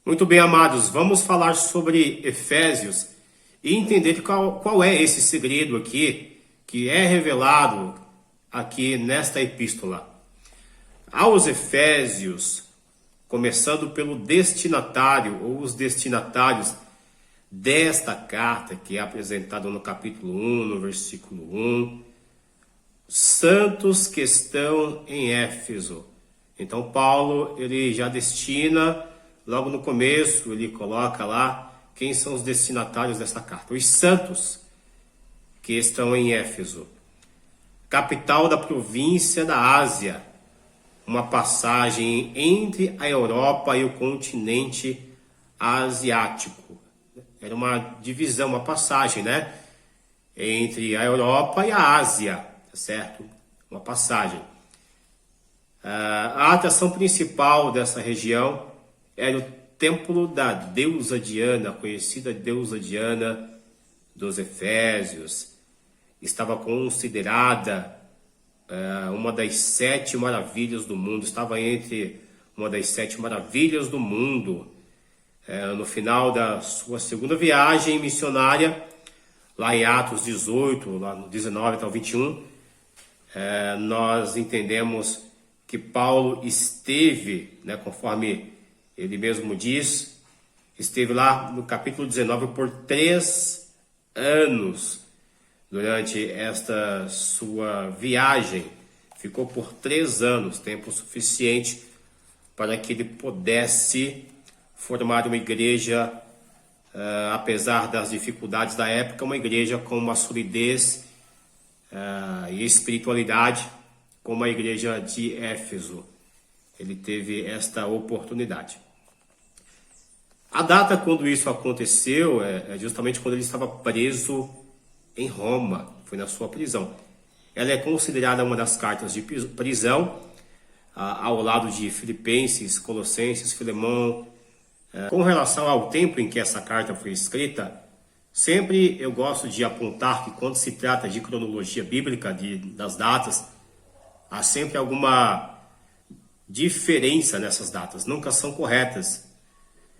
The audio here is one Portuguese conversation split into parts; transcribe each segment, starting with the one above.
Muito bem, amados, vamos falar sobre Efésios e entender qual é esse segredo aqui que é revelado aqui nesta epístola. Aos Efésios, começando pelo destinatário ou os destinatários desta carta que é apresentada no capítulo 1, no versículo 1, santos que estão em Éfeso. Então Paulo, ele já destina, logo no começo, ele coloca lá quem são os destinatários dessa carta. Os santos que estão em Éfeso, capital da província da Ásia, uma passagem entre a Europa e o continente asiático. Era uma divisão, uma passagem, né? Entre a Europa e a Ásia, certo? Uma passagem. A atração principal dessa região era o templo da deusa Diana, a conhecida deusa Diana dos Efésios. Estava considerada uma das 7 maravilhas do mundo, estava entre uma das 7 maravilhas do mundo. No final da sua segunda viagem missionária, lá em Atos 18, lá no 19 até o 21, nós entendemos que Paulo esteve, né, conforme ele mesmo diz, esteve lá no capítulo 19 por 3 anos. Durante esta sua viagem, ficou por 3 anos, tempo suficiente para que ele pudesse formar uma igreja, apesar das dificuldades da época, uma igreja com uma solidez e espiritualidade, como a igreja de Éfeso. Ele teve esta oportunidade. A data quando isso aconteceu é justamente quando ele estava preso em Roma, foi na sua prisão. Ela é considerada uma das cartas de prisão, ao lado de Filipenses, Colossenses, Filemão. Com relação ao tempo em que essa carta foi escrita, sempre eu gosto de apontar que quando se trata de cronologia bíblica, das datas, há sempre alguma diferença nessas datas, nunca são corretas,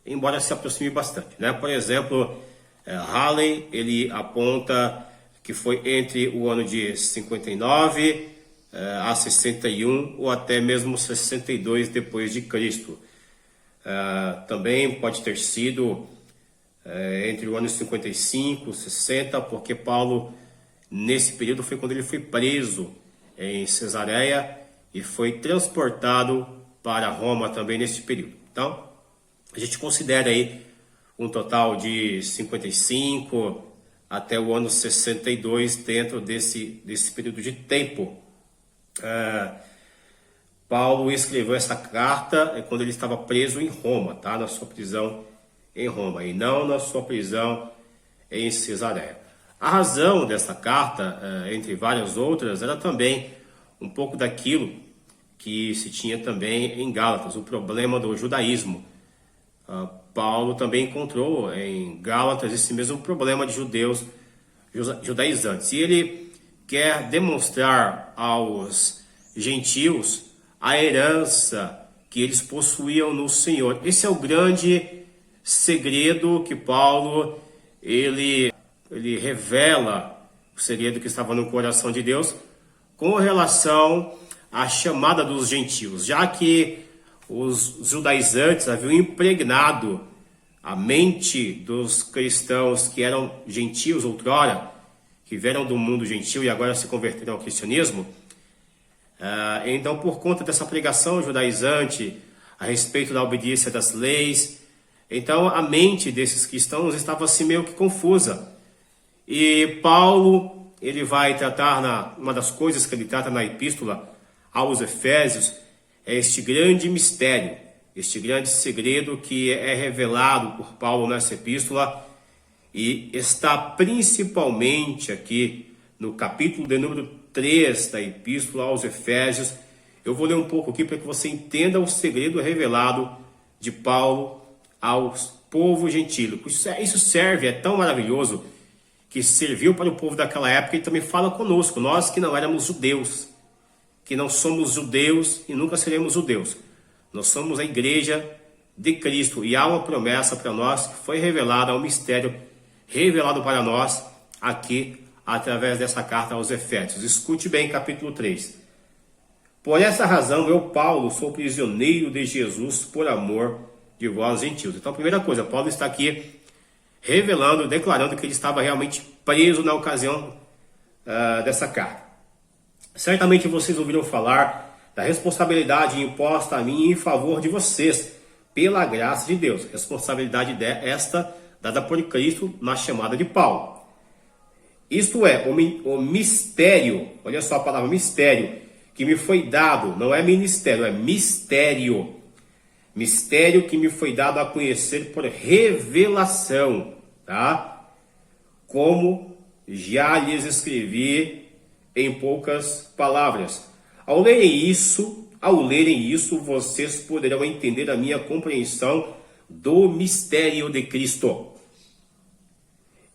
embora se aproxime bastante, né? Por exemplo, Halley, ele aponta que foi entre o ano de 59 a 61 ou até mesmo 62 depois de Cristo. Também pode ter sido entre o ano 55 e 60, porque Paulo, nesse período, foi quando ele foi preso em Cesareia e foi transportado para Roma também nesse período. Então, a gente considera aí um total de 55 até o ano 62 dentro desse período de tempo. Paulo escreveu essa carta quando ele estava preso em Roma, tá? Na sua prisão em Roma, e não na sua prisão em Cesareia. A razão dessa carta, entre várias outras, era também um pouco daquilo que se tinha também em Gálatas, o problema do judaísmo. Paulo também encontrou em Gálatas esse mesmo problema de judeus judaizantes. E ele quer demonstrar aos gentios a herança que eles possuíam no Senhor. Esse é o grande segredo que Paulo ele revela, o segredo que estava no coração de Deus com relação à chamada dos gentios, já que os judaizantes haviam impregnado a mente dos cristãos que eram gentios outrora, que vieram do mundo gentil e agora se converteram ao cristianismo. Então, por conta dessa pregação judaizante a respeito da obediência das leis, então a mente desses cristãos estava assim meio que confusa. E Paulo, ele vai tratar, uma das coisas que ele trata na epístola aos Efésios, é este grande mistério, este grande segredo que é revelado por Paulo nessa epístola e está principalmente aqui no capítulo de número 3 da epístola aos Efésios. Eu vou ler um pouco aqui para que você entenda o segredo revelado de Paulo aos povo gentílico. Isso serve, é tão maravilhoso, que serviu para o povo daquela época e também fala conosco, nós que não éramos judeus, que não somos judeus e nunca seremos judeus. Nós somos a igreja de Cristo. E há uma promessa para nós que foi revelada, um mistério revelado para nós aqui através dessa carta aos Efésios. Escute bem, capítulo 3. Por essa razão, eu, Paulo, sou prisioneiro de Jesus por amor de vós, gentios. Então, a primeira coisa, Paulo está aqui revelando, declarando que ele estava realmente preso na ocasião dessa carta. Certamente vocês ouviram falar da responsabilidade imposta a mim em favor de vocês, pela graça de Deus. Responsabilidade esta dada por Cristo na chamada de Paulo. Isto é, o mistério, olha só a palavra mistério, que me foi dado, não é ministério, é mistério. Mistério que me foi dado a conhecer por revelação, tá? Como já lhes escrevi em poucas palavras. Ao lerem isso, vocês poderão entender a minha compreensão do mistério de Cristo.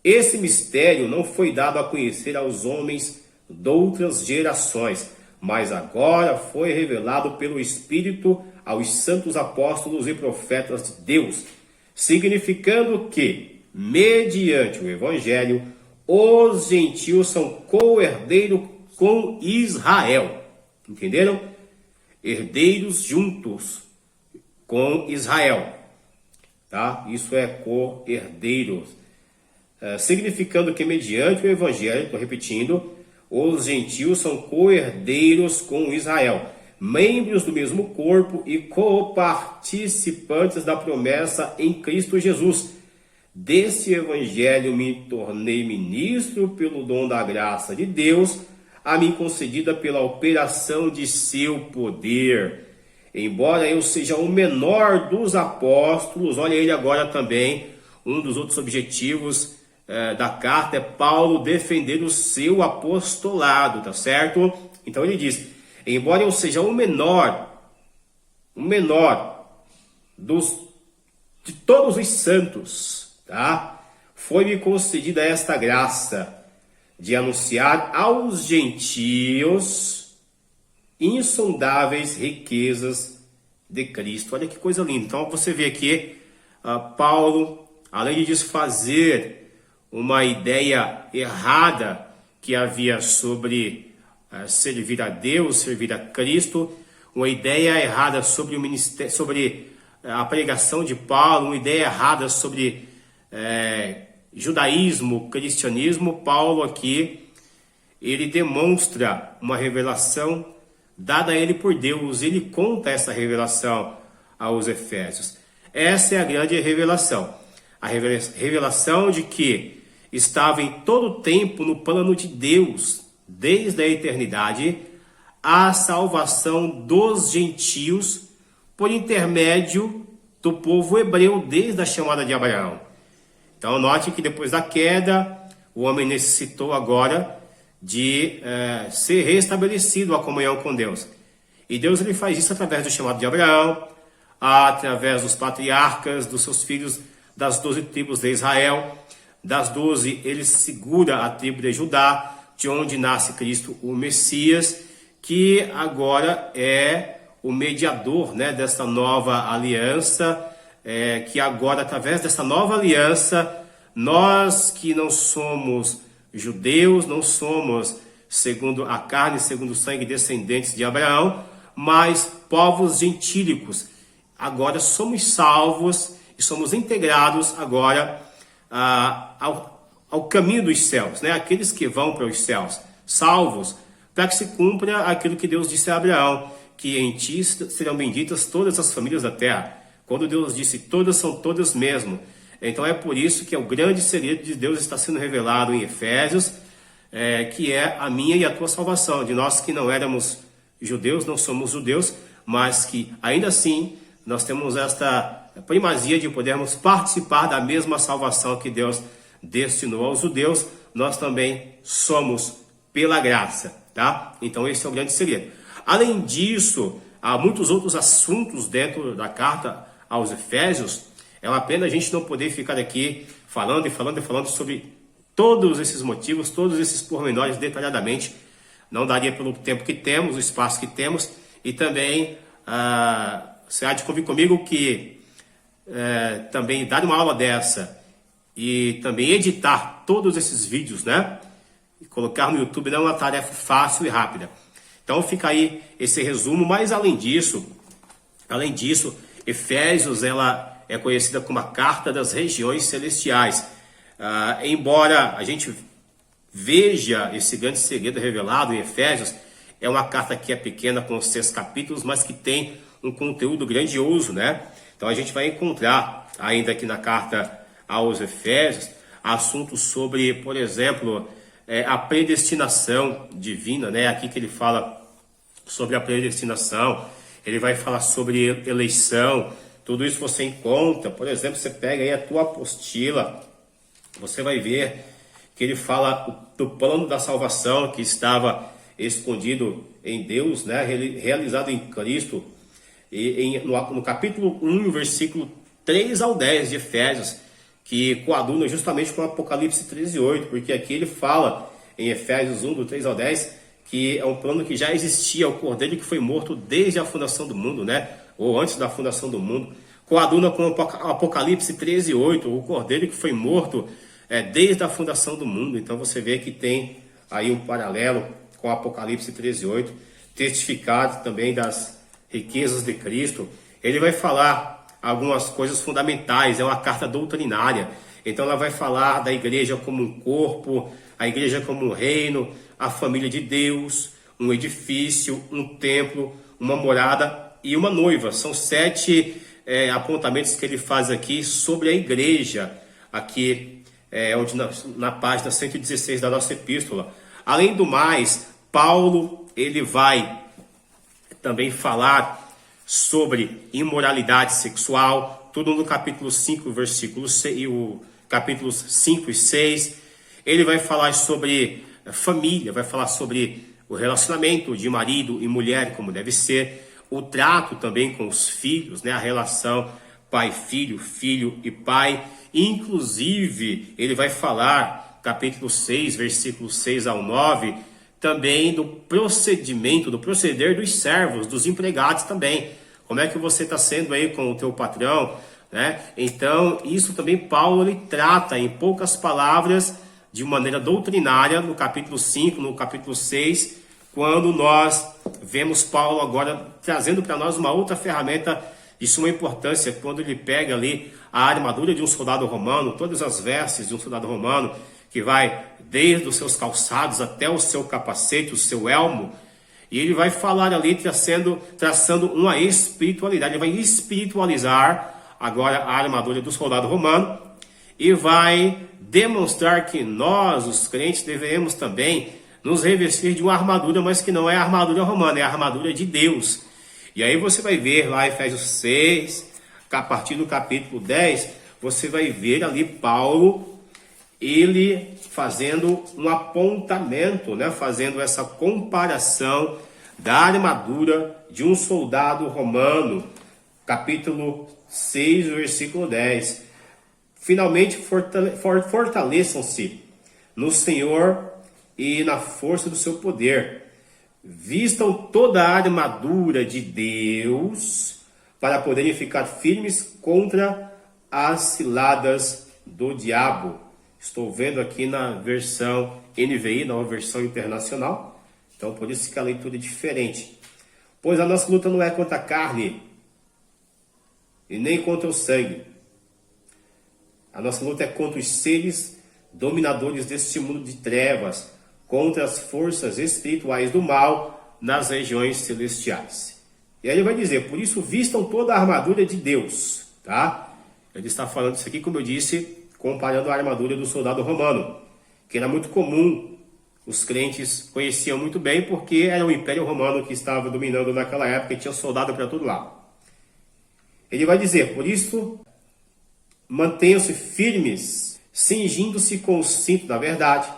Esse mistério não foi dado a conhecer aos homens de outras gerações, mas agora foi revelado pelo Espírito aos santos apóstolos e profetas de Deus, significando que, mediante o Evangelho, os gentios são co-herdeiros com Israel. Entenderam? Herdeiros juntos com Israel. Tá? Isso é co-herdeiros. Significando que, mediante o Evangelho, estou repetindo, os gentios são co-herdeiros com Israel, membros do mesmo corpo e co-participantes da promessa em Cristo Jesus. Desse Evangelho me tornei ministro pelo dom da graça de Deus, a mim concedida pela operação de seu poder. Embora eu seja o menor dos apóstolos, olha ele agora também, um dos outros objetivos da carta é Paulo defender o seu apostolado, tá certo? Então ele diz, embora eu seja o menor de todos os santos, tá? Foi-me concedida esta graça de anunciar aos gentios insondáveis riquezas de Cristo. Olha que coisa linda. Então você vê aqui Paulo, além de desfazer uma ideia errada que havia sobre servir a Deus, servir a Cristo, uma ideia errada sobre o ministério, sobre a pregação de Paulo, uma ideia errada sobre judaísmo, cristianismo. Paulo aqui, ele demonstra uma revelação dada a ele por Deus. Ele conta essa revelação aos Efésios. Essa é a grande revelação. A revelação de que estava em todo o tempo no plano de Deus, desde a eternidade, a salvação dos gentios por intermédio do povo hebreu desde a chamada de Abraão. Então note que depois da queda, o homem necessitou agora de ser restabelecido a comunhão com Deus. E Deus ele faz isso através do chamado de Abraão, através dos patriarcas, dos seus filhos, das 12 tribos de Israel. Das 12, ele segura a tribo de Judá, de onde nasce Cristo, o Messias, que agora é o mediador, né, dessa nova aliança, que agora, através dessa nova aliança, nós que não somos judeus, não somos segundo a carne, segundo o sangue, descendentes de Abraão, mas povos gentílicos, agora somos salvos e somos integrados agora ao caminho dos céus, né? Aqueles que vão para os céus, salvos, para que se cumpra aquilo que Deus disse a Abraão, que em ti serão benditas todas as famílias da terra. Quando Deus disse todas, são todas mesmo. Então é por isso que o grande segredo de Deus está sendo revelado em Efésios, que é a minha e a tua salvação, de nós que não éramos judeus, não somos judeus, mas que ainda assim nós temos esta primazia de podermos participar da mesma salvação que Deus destinou aos judeus. Nós também somos pela graça, tá? Então esse é o grande segredo. Além disso, há muitos outros assuntos dentro da carta aos Efésios. É uma pena a gente não poder ficar aqui falando sobre todos esses motivos, todos esses pormenores detalhadamente. Não daria pelo tempo que temos, o espaço que temos. E também você há de convir comigo que também dar uma aula dessa e também editar todos esses vídeos, né? E colocar no YouTube não é uma tarefa fácil e rápida. Então fica aí esse resumo, mas além disso, Efésios ela é conhecida como a carta das regiões celestiais. Embora a gente veja esse grande segredo revelado em Efésios, é uma carta que é pequena, com 6 capítulos, mas que tem um conteúdo grandioso, né? Então a gente vai encontrar ainda aqui na carta aos Efésios assuntos sobre, por exemplo, a predestinação divina, né? Aqui que ele fala sobre a predestinação, ele vai falar sobre eleição, tudo isso você encontra. Por exemplo, você pega aí a tua apostila, você vai ver que ele fala do plano da salvação que estava escondido em Deus, né? Realizado em Cristo. E no capítulo 1, versículo 3 ao 10 de Efésios, que coaduna justamente com Apocalipse 13:8, porque aqui ele fala em Efésios 1, do 3 ao 10, que é um plano que já existia, o Cordeiro que foi morto desde a fundação do mundo, né? Ou antes da fundação do mundo. Coaduna com Apocalipse 13:8, o Cordeiro que foi morto desde a fundação do mundo. Então você vê que tem aí um paralelo com Apocalipse 13:8, testificado também das riquezas de Cristo. Ele vai falar algumas coisas fundamentais, é uma carta doutrinária. Então ela vai falar da igreja como um corpo, a igreja como um reino, a família de Deus, um edifício, um templo, uma morada e uma noiva. São 7 apontamentos que ele faz aqui sobre a igreja, aqui onde na página 116 da nossa epístola. Além do mais, Paulo ele vai também falar sobre imoralidade sexual, tudo no capítulo 5, versículos 6, e o capítulos 5 e 6. Ele vai falar sobre família, vai falar sobre o relacionamento de marido e mulher, como deve ser, o trato também com os filhos, né? A relação pai-filho, filho e pai. Inclusive, ele vai falar, capítulo 6, versículos 6 ao 9, também do procedimento, do proceder dos servos, dos empregados também. Como é que você está sendo aí com o teu patrão, né? Então, isso também Paulo ele trata em poucas palavras, de maneira doutrinária, no capítulo 5, no capítulo 6, quando nós vemos Paulo agora trazendo para nós uma outra ferramenta de suma importância, quando ele pega ali a armadura de um soldado romano, todas as vestes de um soldado romano, que vai desde os seus calçados até o seu capacete, o seu elmo, e ele vai falar ali traçando uma espiritualidade. Ele vai espiritualizar agora a armadura do soldado romano e vai demonstrar que nós, os crentes, devemos também nos revestir de uma armadura, mas que não é a armadura romana, é a armadura de Deus. E aí você vai ver lá em Efésios 6, a partir do capítulo 10, você vai ver ali Paulo, ele fazendo um apontamento, né? Fazendo essa comparação da armadura de um soldado romano, capítulo 6, versículo 10. Finalmente fortaleçam-se no Senhor e na força do seu poder. Vistam toda a armadura de Deus para poderem ficar firmes contra as ciladas do diabo. Estou vendo aqui na versão NVI, na versão internacional. Então, por isso que a leitura é diferente. Pois a nossa luta não é contra a carne e nem contra o sangue. A nossa luta é contra os seres dominadores deste mundo de trevas, contra as forças espirituais do mal nas regiões celestiais. E aí ele vai dizer, por isso vistam toda a armadura de Deus, tá? Ele está falando isso aqui, como eu disse, comparando a armadura do soldado romano, que era muito comum, os crentes conheciam muito bem, porque era o Império Romano que estava dominando naquela época e tinha soldado para todo lado. Ele vai dizer, por isso, mantenham-se firmes, cingindo-se com o cinto da verdade,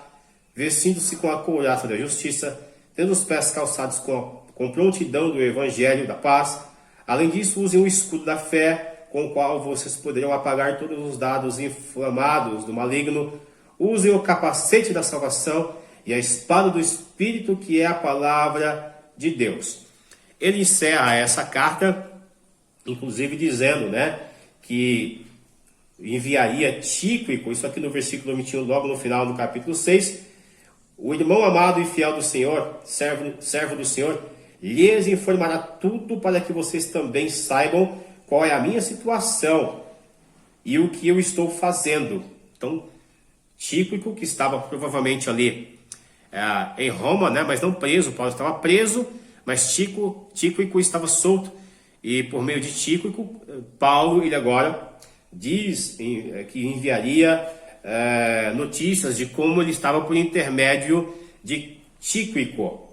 vestindo-se com a couraça da justiça, tendo os pés calçados com prontidão do evangelho da paz. Além disso, usem o escudo da fé, com o qual vocês poderão apagar todos os dados inflamados do maligno. Usem o capacete da salvação e a espada do Espírito, que é a palavra de Deus. Ele encerra essa carta, inclusive dizendo, né, que enviaria Tíquico, isso aqui no versículo 21, logo no final do capítulo 6, o irmão amado e fiel do Senhor, servo do Senhor, lhes informará tudo para que vocês também saibam qual é a minha situação e o que eu estou fazendo. Então, Tíquico, que estava provavelmente ali em Roma, né, mas não preso, Paulo estava preso, mas Tíquico estava solto, e por meio de Tíquico, Paulo, ele agora diz que enviaria notícias de como ele estava por intermédio de Tíquico.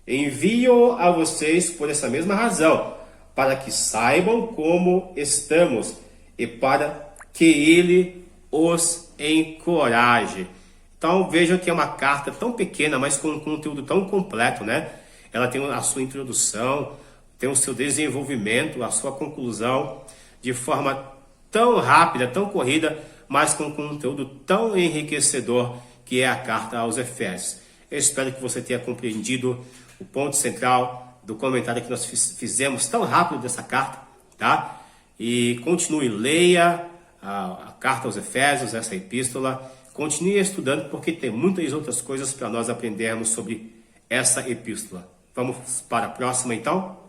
Envio a vocês por essa mesma razão, para que saibam como estamos e para que ele os encoraje. Então vejam que é uma carta tão pequena, mas com um conteúdo tão completo, né? Ela tem a sua introdução, tem o seu desenvolvimento, a sua conclusão, de forma tão rápida, tão corrida, mas com um conteúdo tão enriquecedor, que é a carta aos Efésios. Eu espero que você tenha compreendido o ponto central do comentário que nós fizemos tão rápido dessa carta, tá? E continue, leia a carta aos Efésios, essa epístola, continue estudando, porque tem muitas outras coisas para nós aprendermos sobre essa epístola. Vamos para a próxima, então?